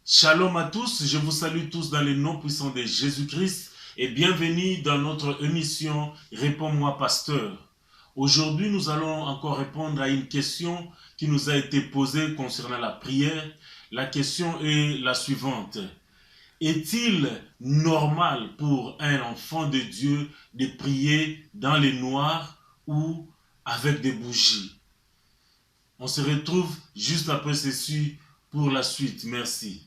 Shalom à tous, je vous salue tous dans le nom puissant de Jésus-Christ et bienvenue dans notre émission Réponds-moi Pasteur. Aujourd'hui, nous allons encore répondre à une question qui nous a été posée concernant la prière. La question est la suivante. Est-il normal pour un enfant de Dieu de prier dans le noir ou avec des bougies? On se retrouve juste après ceci pour la suite. Merci.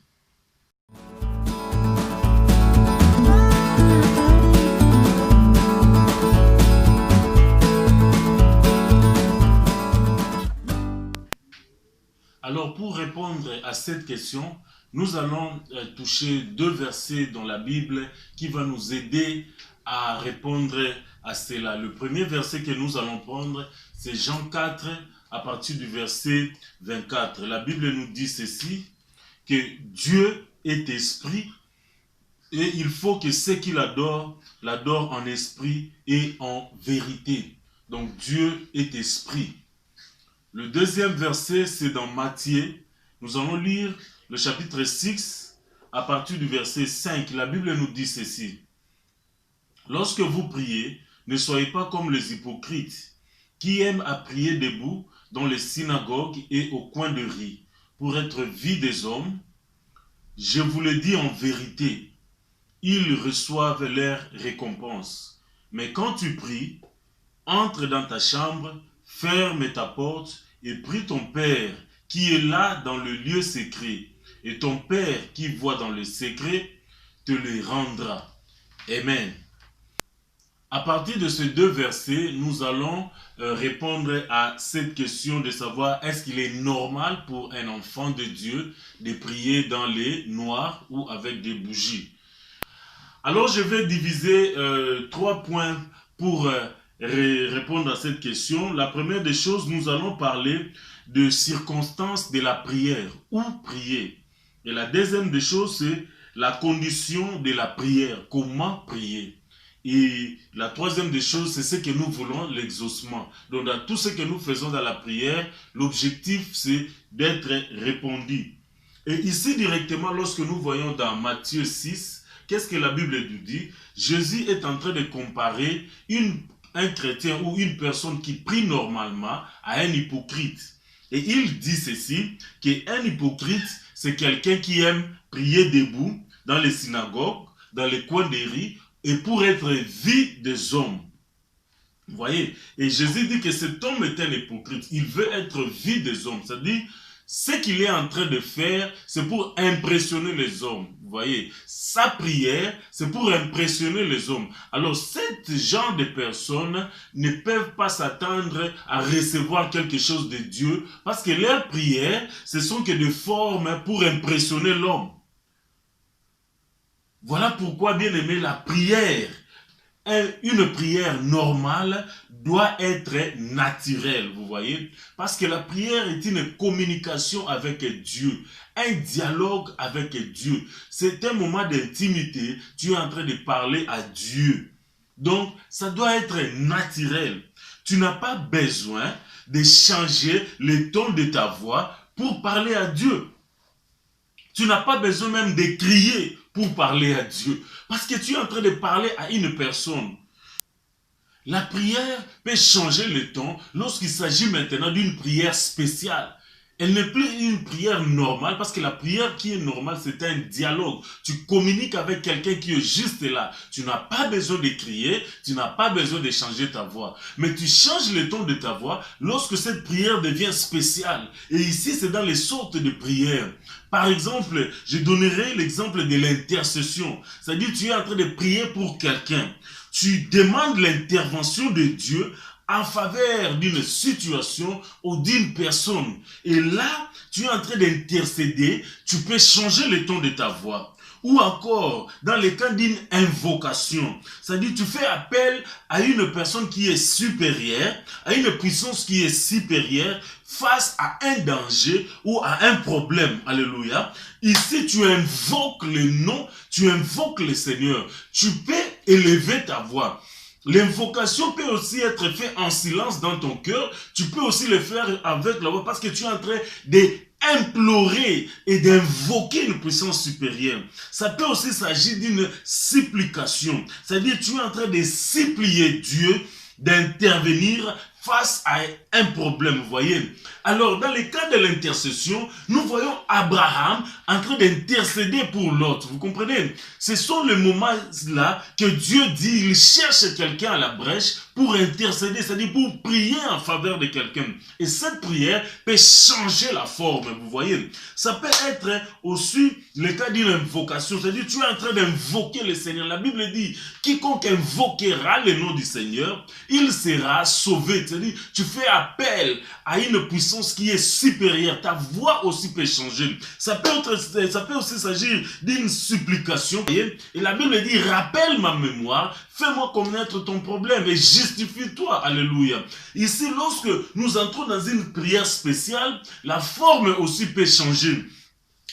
Alors, pour répondre à cette question, nous allons toucher deux versets dans la Bible qui vont nous aider à répondre à cela. Le premier verset que nous allons prendre, c'est Jean 4, à partir du verset 24. La Bible nous dit ceci, que Dieu est esprit et il faut que ceux qui l'adorent en esprit et en vérité. Donc, Dieu est esprit. Le deuxième verset, c'est dans Matthieu. Nous allons lire le chapitre 6, à partir du verset 5. La Bible nous dit ceci. Lorsque vous priez, ne soyez pas comme les hypocrites, qui aiment à prier debout dans les synagogues et au coin de rue, pour être vus des hommes. Je vous le dis en vérité, ils reçoivent leur récompense. Mais quand tu pries, entre dans ta chambre, ferme ta porte et prie ton Père qui est là dans le lieu secret. Et ton Père qui voit dans le secret te le rendra. Amen. À partir de ces deux versets, nous allons répondre à cette question de savoir est-ce qu'il est normal pour un enfant de Dieu de prier dans les noirs ou avec des bougies. Alors je vais diviser 3 points pour répondre à cette question. La première des choses, nous allons parler de circonstances de la prière, où prier. Et la deuxième des choses, c'est la condition de la prière, comment prier. Et la troisième des choses, c'est ce que nous voulons, l'exaucement. Donc dans tout ce que nous faisons dans la prière, l'objectif c'est d'être répondu. Et ici directement, lorsque nous voyons dans Matthieu 6, qu'est-ce que la Bible nous dit? Jésus est en train de comparer un chrétien ou une personne qui prie normalement à un hypocrite. Et il dit ceci, qu'un hypocrite, c'est quelqu'un qui aime prier debout dans les synagogues, dans les coins des rues, et pour être vu des hommes. Vous voyez? Et Jésus dit que cet homme est un hypocrite. Il veut être vu des hommes. C'est-à-dire, ce qu'il est en train de faire, c'est pour impressionner les hommes. Vous voyez? Sa prière, c'est pour impressionner les hommes. Alors, ce genre de personnes ne peuvent pas s'attendre à recevoir quelque chose de Dieu parce que leurs prières, ce sont que des formes pour impressionner l'homme. Voilà pourquoi, bien aimé, la prière, une prière normale doit être naturelle, vous voyez. Parce que la prière est une communication avec Dieu, un dialogue avec Dieu. C'est un moment d'intimité, tu es en train de parler à Dieu. Donc, ça doit être naturel. Tu n'as pas besoin de changer le ton de ta voix pour parler à Dieu. Tu n'as pas besoin même de crier pour parler à Dieu. Parce que tu es en train de parler à une personne. La prière peut changer le ton lorsqu'il s'agit maintenant d'une prière spéciale. Elle n'est plus une prière normale parce que la prière qui est normale, c'est un dialogue. Tu communiques avec quelqu'un qui est juste là. Tu n'as pas besoin de crier, tu n'as pas besoin de changer ta voix. Mais tu changes le ton de ta voix lorsque cette prière devient spéciale. Et ici, c'est dans les sortes de prières. Par exemple, je donnerai l'exemple de l'intercession. C'est-à-dire, tu es en train de prier pour quelqu'un. Tu demandes l'intervention de Dieu en faveur d'une situation ou d'une personne. Et là, tu es en train d'intercéder, tu peux changer le ton de ta voix. Ou encore, dans le cas d'une invocation, c'est-à-dire tu fais appel à une personne qui est supérieure, à une puissance qui est supérieure, face à un danger ou à un problème. Alléluia. Ici, tu invoques le nom, tu invoques le Seigneur. Tu peux élever ta voix. L'invocation peut aussi être faite en silence dans ton cœur. Tu peux aussi le faire avec la voix parce que tu es en train d'implorer et d'invoquer une puissance supérieure. Ça peut aussi s'agir d'une supplication. C'est-à-dire tu es en train de supplier Dieu d'intervenir face à un problème, vous voyez. Alors, dans le cas de l'intercession, nous voyons Abraham en train d'intercéder pour l'autre, vous comprenez? Ce sont les moments-là que Dieu dit, il cherche quelqu'un à la brèche pour intercéder, c'est-à-dire pour prier en faveur de quelqu'un. Et cette prière peut changer la forme, vous voyez. Ça peut être aussi le cas d'une invocation, c'est-à-dire tu es en train d'invoquer le Seigneur. La Bible dit, quiconque invoquera le nom du Seigneur, il sera sauvé. C'est-à-dire, tu fais appel à une puissance qui est supérieure. Ta voix aussi peut changer. Ça peut aussi s'agir d'une supplication. Et la Bible dit, rappelle ma mémoire, fais-moi connaître ton problème et justifie-toi. Alléluia. Ici, lorsque nous entrons dans une prière spéciale, la forme aussi peut changer.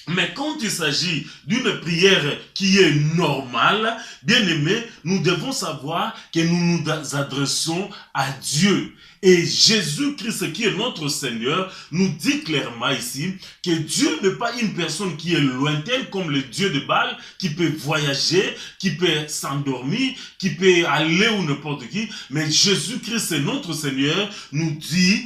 Mais quand il s'agit d'une prière qui est normale, bien aimé, nous devons savoir que nous nous adressons à Dieu. Et Jésus-Christ, qui est notre Seigneur, nous dit clairement ici que Dieu n'est pas une personne qui est lointaine comme le Dieu de Baal, qui peut voyager, qui peut s'endormir, qui peut aller où n'importe qui. Mais Jésus-Christ, notre Seigneur, nous dit,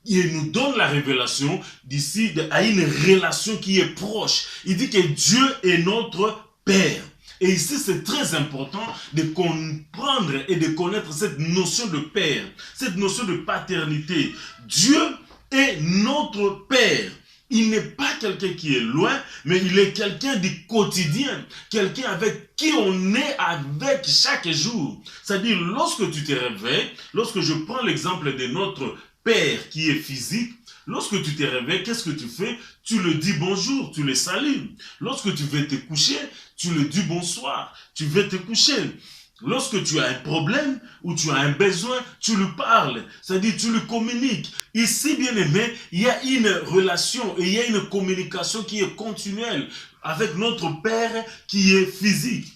il nous donne la révélation d'ici à une relation qui est proche. Il dit que Dieu est notre Père. Et ici, c'est très important de comprendre et de connaître cette notion de Père, cette notion de paternité. Dieu est notre Père. Il n'est pas quelqu'un qui est loin, mais il est quelqu'un du quotidien, quelqu'un avec qui on est avec chaque jour. C'est-à-dire, lorsque tu te réveilles, lorsque je prends l'exemple de notre Père qui est physique, lorsque tu te réveilles, qu'est-ce que tu fais? Tu le dis bonjour, tu le salues. Lorsque tu veux te coucher, tu le dis bonsoir, tu veux te coucher. Lorsque tu as un problème ou tu as un besoin, tu lui parles, c'est-à-dire tu lui communiques. Ici, bien aimé, il y a une relation et il y a une communication qui est continuelle avec notre Père qui est physique.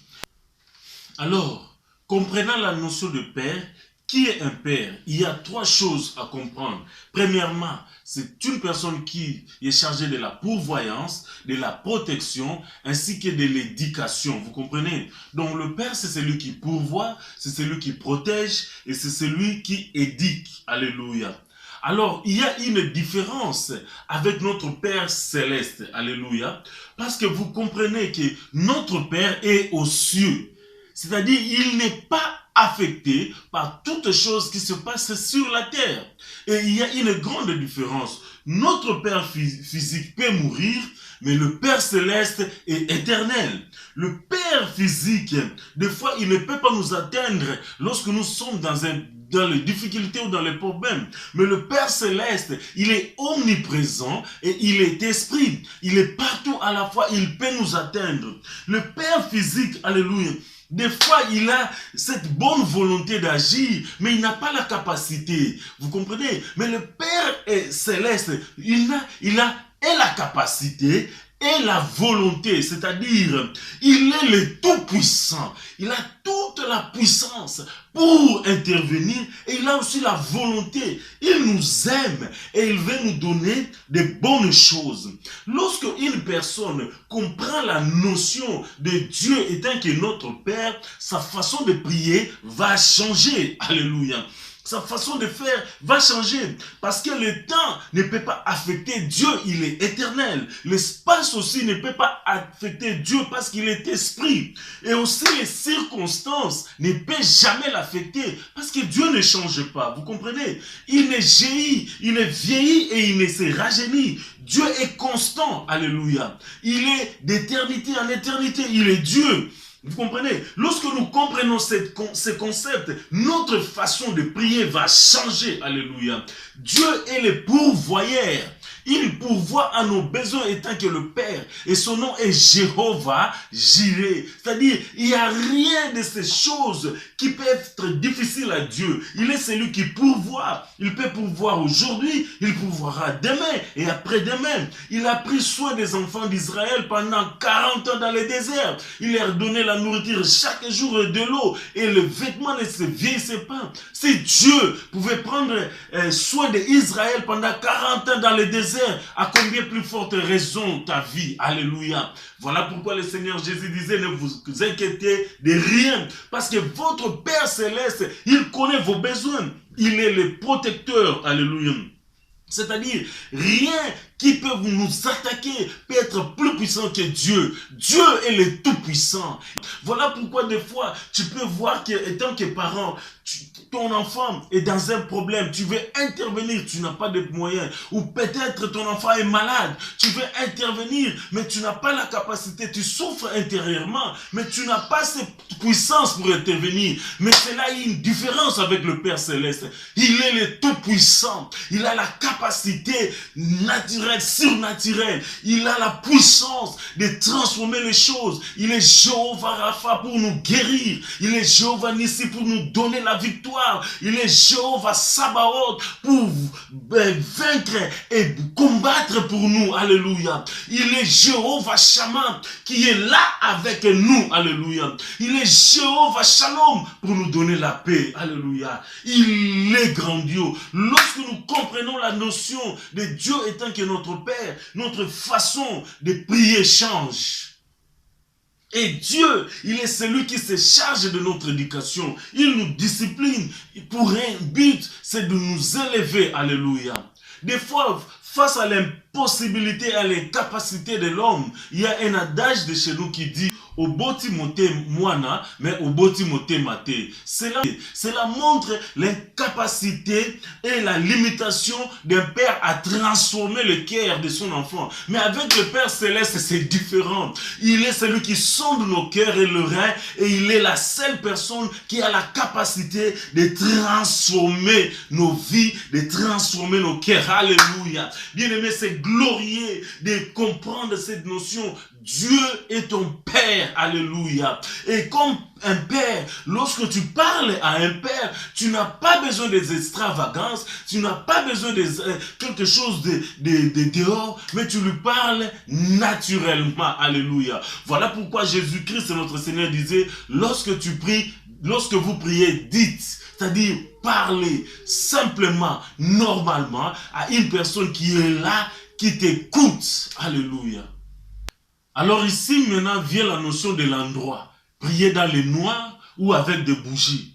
Alors, comprenant la notion de Père, qui est un père? Il y a trois choses à comprendre. Premièrement, c'est une personne qui est chargée de la pourvoyance, de la protection, ainsi que de l'éducation. Vous comprenez? Donc le père, c'est celui qui pourvoit, c'est celui qui protège et c'est celui qui éduque. Alléluia. Alors, il y a une différence avec notre Père céleste. Alléluia. Parce que vous comprenez que notre Père est aux cieux. C'est-à-dire, il n'est pas affecté par toutes choses qui se passent sur la terre. Et il y a une grande différence. Notre Père physique peut mourir, mais le Père céleste est éternel. Le Père physique, des fois, il ne peut pas nous atteindre lorsque nous sommes dans les difficultés ou dans les problèmes. Mais le Père céleste, il est omniprésent et il est esprit. Il est partout à la fois, il peut nous atteindre. Le Père physique, alléluia, des fois, il a cette bonne volonté d'agir, mais il n'a pas la capacité. Vous comprenez? Mais le Père céleste, il a la capacité et la volonté, c'est-à-dire, il est le tout-puissant. Il a toute la puissance pour intervenir et il a aussi la volonté. Il nous aime et il veut nous donner de bonnes choses. Lorsque une personne comprend la notion de Dieu étant que notre Père, sa façon de prier va changer. Alléluia. Sa façon de faire va changer parce que le temps ne peut pas affecter Dieu, il est éternel. L'espace aussi ne peut pas affecter Dieu parce qu'il est esprit. Et aussi les circonstances ne peuvent jamais l'affecter parce que Dieu ne change pas. Vous comprenez? Il ne jaillit, il ne vieillit et il ne se rajeunit. Dieu est constant. Alléluia. Il est d'éternité en éternité. Il est Dieu. Vous comprenez? Lorsque nous comprenons ce concept, notre façon de prier va changer. Alléluia. Dieu est le pourvoyeur. Il pourvoit à nos besoins étant que le Père. Et son nom est Jéhovah Jireh. C'est-à-dire, il n'y a rien de ces choses qui peuvent être difficiles à Dieu. Il est celui qui pourvoit. Il peut pourvoir aujourd'hui, il pourvoira demain et après-demain. Il a pris soin des enfants d'Israël pendant 40 ans dans le désert. Il leur donnait la nourriture chaque jour et de l'eau. Et le vêtement ne se vieillissait pas. Si Dieu pouvait prendre soin d'Israël pendant 40 ans dans le désert, à combien plus forte raison ta vie? Alléluia. Voilà pourquoi le Seigneur Jésus disait, ne vous inquiétez de rien, parce que votre Père Céleste, il connaît vos besoins. Il est le protecteur. Alléluia. C'est-à-dire, rien qui peut nous attaquer peut être plus puissant que Dieu. Dieu est le tout-puissant. Voilà pourquoi des fois, tu peux voir que, étant que parent, ton enfant est dans un problème, tu veux intervenir, tu n'as pas de moyens. Ou peut-être ton enfant est malade, tu veux intervenir, mais tu n'as pas la capacité, tu souffres intérieurement, mais tu n'as pas cette puissance pour intervenir. Mais c'est là une différence avec le Père Céleste. Il est le tout-puissant. Il a la capacité naturelle, surnaturelle. Il a la puissance de transformer les choses. Il est Jéhovah Rapha pour nous guérir. Il est Jéhovah Nissi pour nous donner la victoire. Il est Jéhovah Sabaoth pour vaincre et combattre pour nous. Alléluia. Il est Jéhovah Shammah qui est là avec nous. Alléluia. Il est Jéhovah Shalom pour nous donner la paix. Alléluia. Il est grandiose. Lorsque nous comprenons la notion de Dieu étant que notre Père, notre façon de prier change. Et Dieu, il est celui qui se charge de notre éducation. Il nous discipline pour un but, c'est de nous élever. Alléluia. Des fois, face à l'impossibilité, à l'incapacité de l'homme, il y a un adage de chez nous qui dit Obo Timothée Moana, mais Obo Timothée Maté. Cela montre l'incapacité et la limitation d'un père à transformer le cœur de son enfant. Mais avec le Père Céleste, c'est différent. Il est celui qui sonde nos cœurs et le rein, et il est la seule personne qui a la capacité de transformer nos vies, de transformer nos cœurs. Alléluia. Bien-aimé, c'est glorieux de comprendre cette notion. Dieu est ton Père, alléluia. Et comme un père, lorsque tu parles à un père, tu n'as pas besoin des extravagances, tu n'as pas besoin de quelque chose de dehors, mais tu lui parles naturellement, alléluia. Voilà pourquoi Jésus-Christ, notre Seigneur, disait, lorsque tu pries, lorsque vous priez, dites, c'est-à-dire parlez simplement, normalement, à une personne qui est là, qui t'écoute, alléluia. Alors ici, maintenant, vient la notion de l'endroit. Prier dans le noir ou avec des bougies.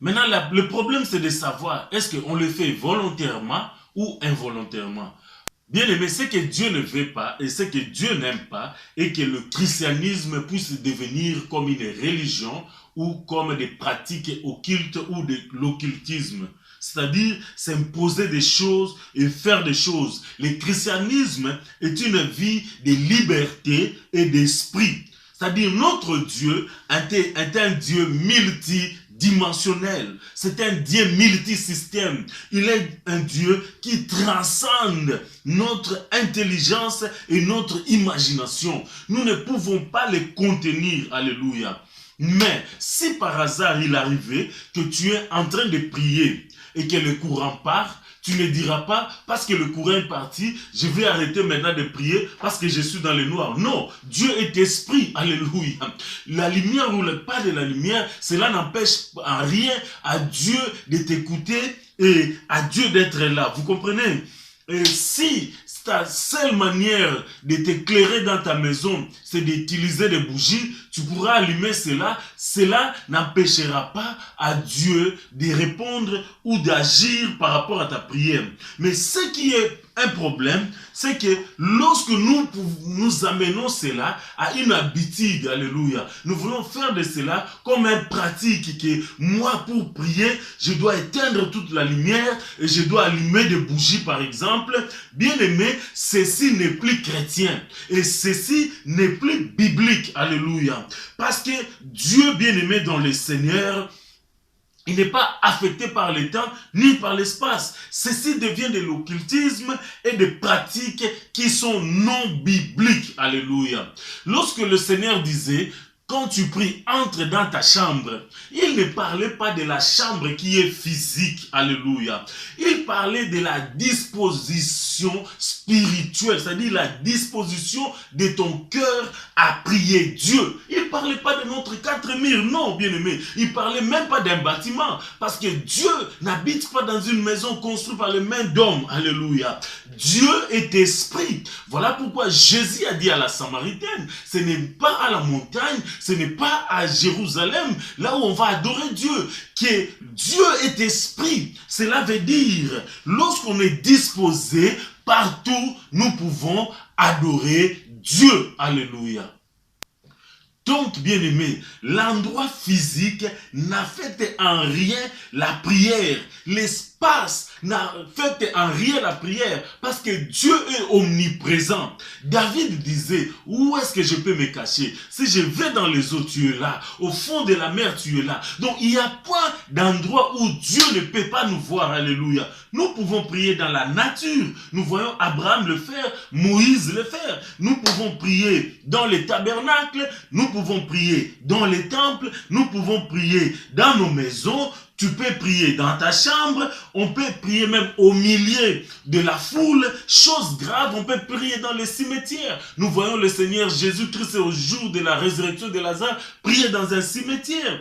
Maintenant, le problème, c'est de savoir, est-ce qu'on le fait volontairement ou involontairement? Bien aimé, ce que Dieu ne veut pas et ce que Dieu n'aime pas, et que le christianisme puisse devenir comme une religion ou comme des pratiques occultes ou de l'occultisme. C'est-à-dire s'imposer des choses et faire des choses. Le christianisme est une vie de liberté et d'esprit. C'est-à-dire notre Dieu est un Dieu multidimensionnel. C'est un Dieu multisystème. Il est un Dieu qui transcende notre intelligence et notre imagination. Nous ne pouvons pas le contenir. Alléluia. Mais si par hasard il arrivait que tu es en train de prier et que le courant part, tu ne diras pas, parce que le courant est parti, je vais arrêter maintenant de prier parce que je suis dans le noir. Non, Dieu est esprit, alléluia. La lumière ou le pas de la lumière, cela n'empêche en rien à Dieu de t'écouter et à Dieu d'être là. Vous comprenez? Et si ta seule manière de t'éclairer dans ta maison, c'est d'utiliser des bougies, tu pourras allumer cela. Cela n'empêchera pas à Dieu de répondre ou d'agir par rapport à ta prière. Mais ce qui est un problème, c'est que lorsque nous amenons cela à une habitude, alléluia, nous voulons faire de cela comme une pratique que moi, pour prier, je dois éteindre toute la lumière et je dois allumer des bougies, par exemple. Bien aimé, ceci n'est plus chrétien et ceci n'est plus biblique, alléluia. Parce que Dieu bien aimé dans le Seigneur, Il n'est pas affecté par le temps ni par l'espace. Ceci devient de l'occultisme et des pratiques qui sont non bibliques. Alléluia. Lorsque le Seigneur disait, quand tu pries, entre dans ta chambre, il ne parlait pas de la chambre qui est physique. Alléluia. Il parlait de la disposition spirituelle, c'est-à-dire la disposition de ton cœur à prier Dieu. Il ne parlait pas de notre quatre murs, non, bien-aimé. Il ne parlait même pas d'un bâtiment, parce que Dieu n'habite pas dans une maison construite par les mains d'hommes. Alléluia. Dieu est esprit. Voilà pourquoi Jésus a dit à la Samaritaine, ce n'est pas à la montagne, ce n'est pas à Jérusalem, là où on va adorer Dieu, que Dieu est esprit. Cela veut dire, lorsqu'on est disposé, partout, nous pouvons adorer Dieu. Alléluia. Donc, bien-aimé, l'endroit physique n'affecte en rien la prière. L'espace n'affecte en rien la prière parce que Dieu est omniprésent. David disait, où est-ce que je peux me cacher? Si je vais dans les eaux, tu es là. Au fond de la mer, tu es là. Donc, il n'y a pas d'endroit où Dieu ne peut pas nous voir. Alléluia. Nous pouvons prier dans la nature. Nous voyons Abraham le faire, Moïse le faire. Nous pouvons prier dans les tabernacles. Nous pouvons prier dans les temples. Nous pouvons prier dans nos maisons. Tu peux prier dans ta chambre, on peut prier même au milieu de la foule. Chose grave, on peut prier dans les cimetières. Nous voyons le Seigneur Jésus-Christ au jour de la résurrection de Lazare, prier dans un cimetière.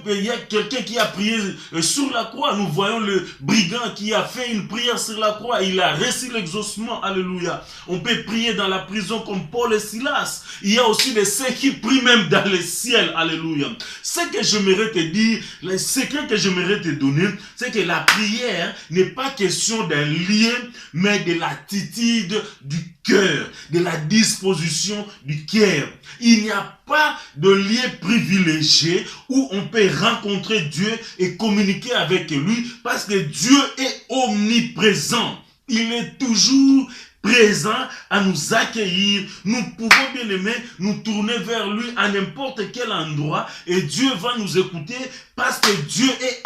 Il y a quelqu'un qui a prié sur la croix. Nous voyons le brigand qui a fait une prière sur la croix. Il a reçu l'exaucement. Alléluia. On peut prier dans la prison comme Paul et Silas. Il y a aussi des saints qui prient même dans le ciel. Alléluia. Ce que j'aimerais te dire, les secrets que j'aimerais te donner, c'est que la prière n'est pas question d'un lien, mais de l'attitude du cœur, de la disposition du cœur. Il n'y a pas de lien privilégié où on peut rencontrer Dieu et communiquer avec lui parce que Dieu est omniprésent. Il est toujours présent à nous accueillir. Nous pouvons, bien aimer, nous tourner vers lui à n'importe quel endroit et Dieu va nous écouter parce que Dieu est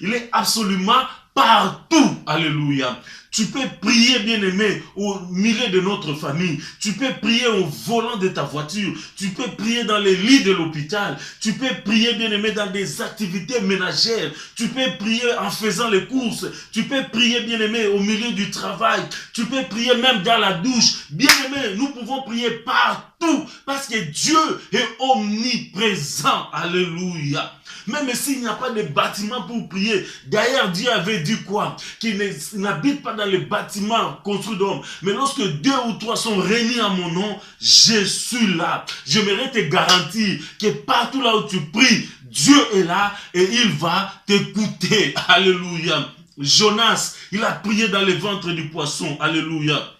il est absolument partout. Alléluia. Tu peux prier, bien-aimé, au milieu de notre famille. Tu peux prier au volant de ta voiture. Tu peux prier dans les lits de l'hôpital. Tu peux prier, bien-aimé, dans des activités ménagères. Tu peux prier en faisant les courses. Tu peux prier, bien-aimé, au milieu du travail. Tu peux prier même dans la douche. Bien-aimé, nous pouvons prier partout parce que Dieu est omniprésent. Alléluia. Même s'il n'y a pas de bâtiment pour prier. D'ailleurs, Dieu avait dit quoi? Qu'il n'habite pas dans les bâtiments construits d'hommes. Mais lorsque 2 ou 3 sont réunis à mon nom, je suis là. J'aimerais te garantir que partout là où tu pries, Dieu est là et il va t'écouter. Alléluia. Jonas, il a prié dans le ventre du poisson. Alléluia.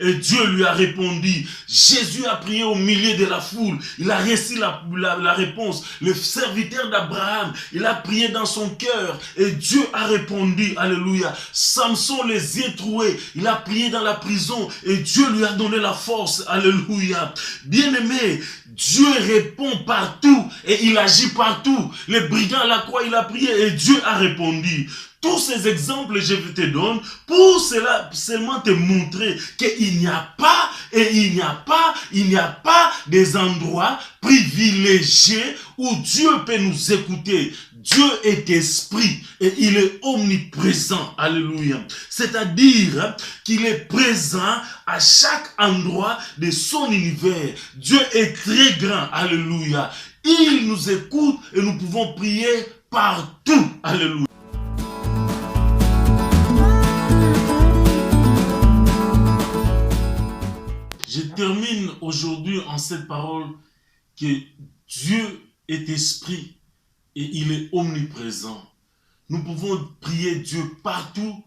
Et Dieu lui a répondu. Jésus a prié au milieu de la foule. Il a reçu la réponse. Le serviteur d'Abraham, il a prié dans son cœur. Et Dieu a répondu. Alléluia. Samson, les yeux troués, il a prié dans la prison. Et Dieu lui a donné la force. Alléluia. Bien-aimé, Dieu répond partout. Et il agit partout. Les brigands à la croix, il a prié. Et Dieu a répondu. Tous ces exemples, je te donne pour cela seulement te montrer qu'il n'y a pas des endroits privilégiés où Dieu peut nous écouter. Dieu est esprit et il est omniprésent. Alléluia. C'est-à-dire qu'il est présent à chaque endroit de son univers. Dieu est très grand. Alléluia. Il nous écoute et nous pouvons prier partout. Alléluia. Je termine aujourd'hui en cette parole que Dieu est esprit et il est omniprésent. Nous pouvons prier Dieu partout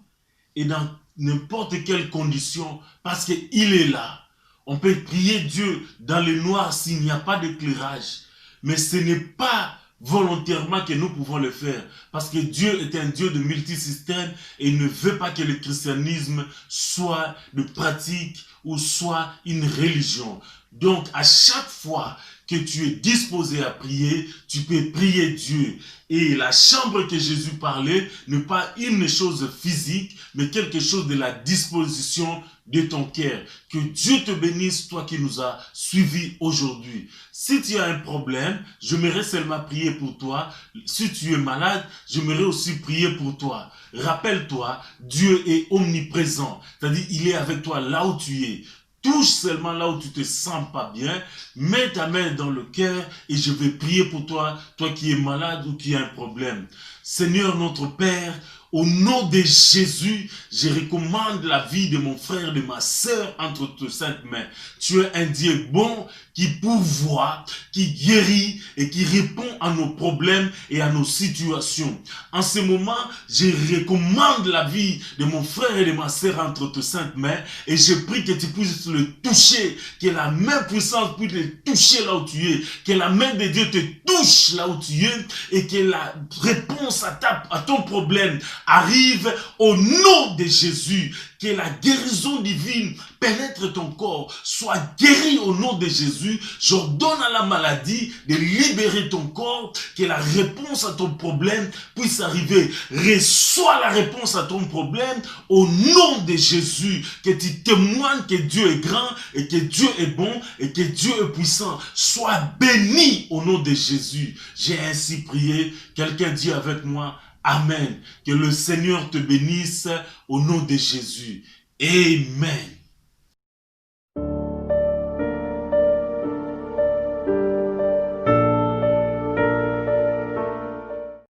et dans n'importe quelle condition parce qu'il est là. On peut prier Dieu dans le noir s'il n'y a pas d'éclairage. Mais ce n'est pas volontairement que nous pouvons le faire. Parce que Dieu est un Dieu de multisystème et il ne veut pas que le christianisme soit de pratique ou soit une religion. Donc, à chaque fois que tu es disposé à prier, tu peux prier Dieu. Et la chambre que Jésus parlait n'est pas une chose physique, mais quelque chose de la disposition de ton cœur. Que Dieu te bénisse, toi qui nous as suivis aujourd'hui. Si tu as un problème, j'aimerais seulement prier pour toi. Si tu es malade, j'aimerais aussi prier pour toi. Rappelle-toi, Dieu est omniprésent. C'est-à-dire, il est avec toi là où tu es. Touche seulement là où tu te sens pas bien, mets ta main dans le cœur et je vais prier pour toi, toi qui es malade ou qui as un problème. Seigneur notre Père, au nom de Jésus, je recommande la vie de mon frère et de ma sœur entre tes saintes mains. Tu es un Dieu bon qui pourvoit, qui guérit et qui répond à nos problèmes et à nos situations. En ce moment, je recommande la vie de mon frère et de ma sœur entre tes saintes mains et je prie que tu puisses le toucher, que la main puissante puisse le toucher là où tu es, que la main de Dieu te touche là où tu es et que la réponse à ton problème arrive au nom de Jésus. Que la guérison divine pénètre ton corps, soit guéri au nom de Jésus. J'ordonne à la maladie de libérer ton corps, que la réponse à ton problème puisse arriver. Reçois la réponse à ton problème au nom de Jésus. Que tu témoignes que Dieu est grand et que Dieu est bon et que Dieu est puissant. Sois béni au nom de Jésus. J'ai ainsi prié. Quelqu'un dit avec moi, Amen. Que le Seigneur te bénisse au nom de Jésus. Amen.